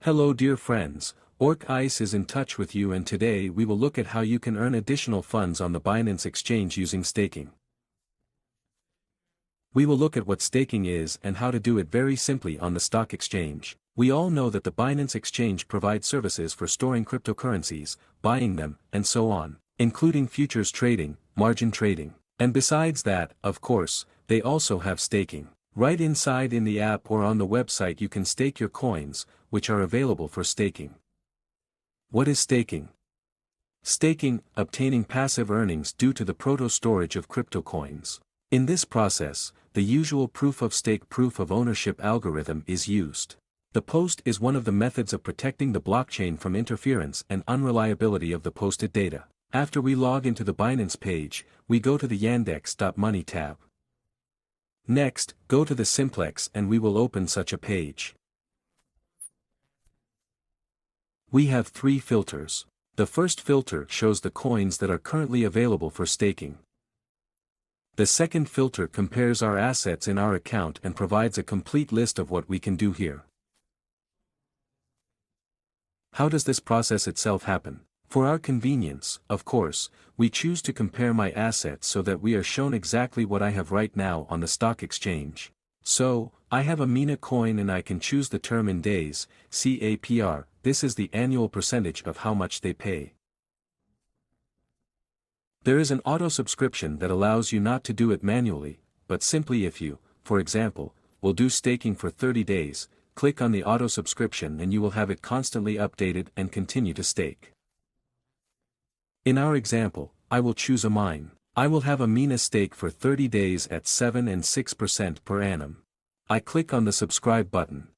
Hello dear friends, Orc Ice is in touch with you, and today we will look at how you can earn additional funds on the Binance exchange using staking. We will look at what staking is and how to do it very simply on the stock exchange. We all know that the Binance exchange provides services for storing cryptocurrencies, buying them, and so on, including futures trading, margin trading. And besides that, of course, they also have staking. Right inside in the app or on the website you can stake your coins, which are available for staking. What is staking? Staking, obtaining passive earnings due to the proto-storage of crypto coins. In this process, the usual proof-of-stake proof-of-ownership algorithm is used. The post is one of the methods of protecting the blockchain from interference and unreliability of the posted data. After we log into the Binance page, we go to the yandex.money tab. Next, go to the Simplex and we will open such a page. We have three filters. The first filter shows the coins that are currently available for staking. The second filter compares our assets in our account and provides a complete list of what we can do here. How does this process itself happen? For our convenience, of course, we choose to compare my assets so that we are shown exactly what I have right now on the stock exchange. So, I have a Mina coin and I can choose the term in days, CAPR, this is the annual percentage of how much they pay. There is an auto subscription that allows you not to do it manually, but simply if you, for example, will do staking for 30 days, click on the auto subscription and you will have it constantly updated and continue to stake. In our example, I will choose a mine. I will have a Mina stake for 30 days at 7 and 6% per annum. I click on the subscribe button.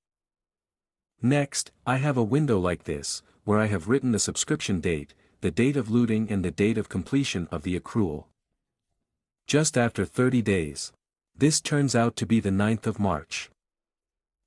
Next, I have a window like this, where I have written the subscription date, the date of looting and the date of completion of the accrual. Just after 30 days. This turns out to be the 9th of March.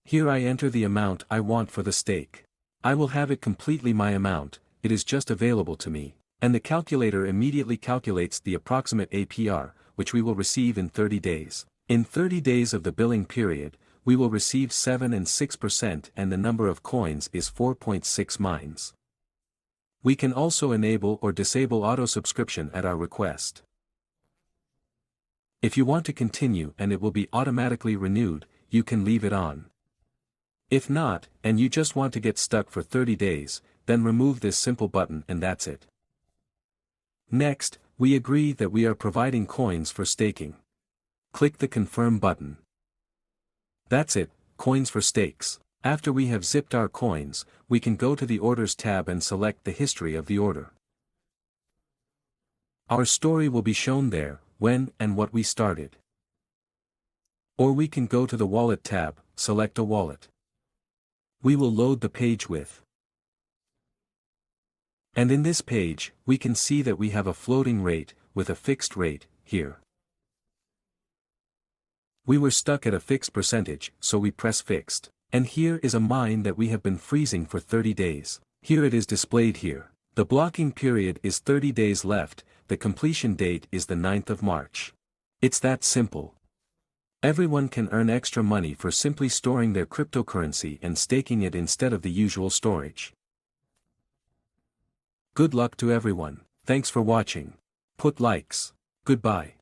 Here I enter the amount I want for the stake. I will have it completely my amount, it is just available to me. And the calculator immediately calculates the approximate APR, which we will receive in 30 days. In 30 days of the billing period, we will receive 7 and 6% and the number of coins is 4.6 mines. We can also enable or disable auto subscription at our request. If you want to continue and it will be automatically renewed, you can leave it on. If not, and you just want to get stuck for 30 days, then remove this simple button and that's it. Next, we agree that we are providing coins for staking. Click the confirm button. That's it, coins for stakes. After we have zipped our coins, we can go to the orders tab and select the history of the order. Our story will be shown there, when and what we started. Or we can go to the wallet tab, select a wallet. We will load the page with. And in this page, we can see that we have a floating rate, with a fixed rate, here. We were stuck at a fixed percentage, so we press fixed. And here is a mine that we have been freezing for 30 days. Here it is displayed here. The blocking period is 30 days left, the completion date is the 9th of March. It's that simple. Everyone can earn extra money for simply storing their cryptocurrency and staking it instead of the usual storage. Good luck to everyone. Thanks for watching. Put likes. Goodbye.